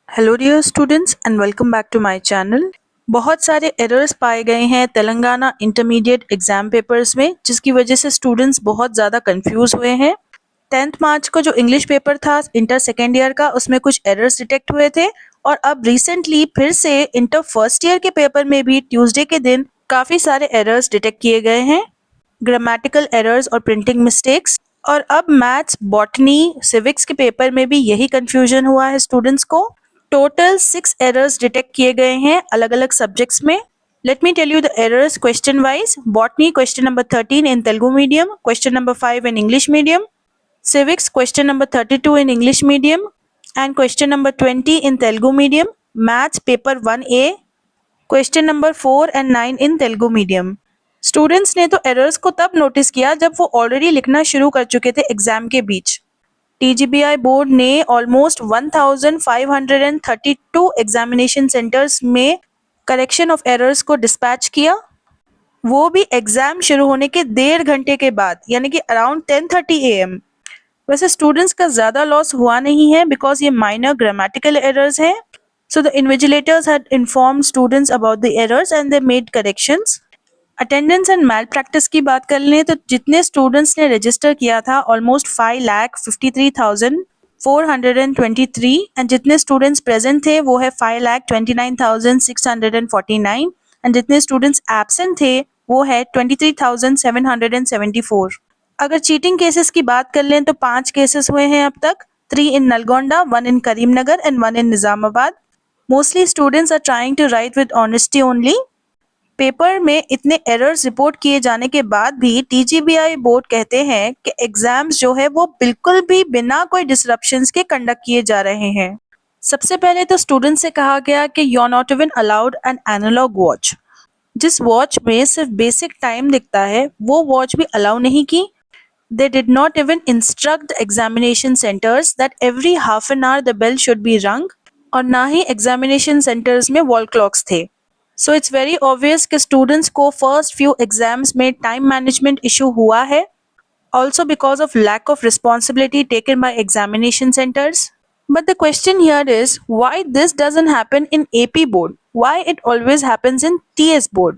Hello dear students and welcome back to my channel. बहुत सारे errors पाए गए हैं तेलंगाना इंटरमीडिएट एग्जाम पेपर्स में, जिसकी वजह से स्टूडेंट्स बहुत ज़्यादा कंफ्यूज हुए हैं। 10th मार्च को जो इंग्लिश पेपर था इंटर सेकेंड ईयर का, उसमें कुछ एरर्स डिटेक्ट हुए थे और अब रिसेंटली फिर से इंटर फर्स्ट ईयर के पेपर में भी ट्यूसडे के दिन काफ़ी सारे एरर्स डिटेक्ट किए गए हैं, ग्रामेटिकल एरर्स और प्रिंटिंग मिस्टेक्स। और अब मैथ्स, बॉटनी, सिविक्स के पेपर में भी यही कंफ्यूजन हुआ है स्टूडेंट्स को। टोटल 6 एरर्स डिटेक्ट किए गए हैं अलग अलग सब्जेक्ट्स में। Let me tell you the errors question wise. Botany question number 13 in Telugu medium, question number 5 in English medium. Civics question number 32 in English medium and question number 20 in Telugu medium. Maths paper 1A question number 4 and 9 in Telugu medium. Students ने तो errors को तब notice किया जब वो already लिखना शुरू कर चुके थे एग्जाम के बीच। टीजीबीआई बोर्ड ने ऑलमोस्ट 1532 एग्जामिनेशन सेंटर्स में करेक्शन ऑफ एरर्स को डिस्पैच किया, वो भी एग्जाम शुरू होने के 1.5 घंटे के बाद, यानी कि अराउंड 10:30 AM। वैसे स्टूडेंट्स का ज़्यादा लॉस हुआ नहीं है बिकॉज ये माइनर ग्रामेटिकल एरर्स हैं। So the invigilators had informed students about the errors and they made corrections. Attendance and malpractice की बात कर लें तो जितने स्टूडेंट्स ने रजिस्टर किया था ऑलमोस्ट 5,53,423 एंड जितने स्टूडेंट्स प्रेजेंट थे वो है 5,29,649 एंड जितने स्टूडेंट्स एब्सेंट थे वो है 23,774। अगर चीटिंग केसेस की बात कर लें तो 5 केसेस हुए हैं अब तक, 3 in Nalgonda, 1 in Karimnagar and 1 in Nizamabad. Mostly students are trying to write with honesty only. Paper में इतने एरर्स रिपोर्ट किए जाने के बाद भी टीजीबीआई बोर्ड कहते हैं कि एग्जाम्स जो है वो बिल्कुल भी बिना कोई डिसरप्शंस के कंडक्ट किए जा रहे हैं। सबसे पहले तो स्टूडेंट्स से कहा गया कि you are not even allowed an analogue watch. जिस वॉच में सिर्फ बेसिक टाइम दिखता है वो वॉच भी अलाउ नहीं की। They did not even instruct the examination centers that every half an hour the bell should be rung, और ना ही examination centers में wall clocks थे। So it's very obvious कि students को first few exams में time management issue हुआ है, also because of lack of responsibility taken by examination centers. But the question here is why this doesn't happen in AP board? Why it always happens in TS board?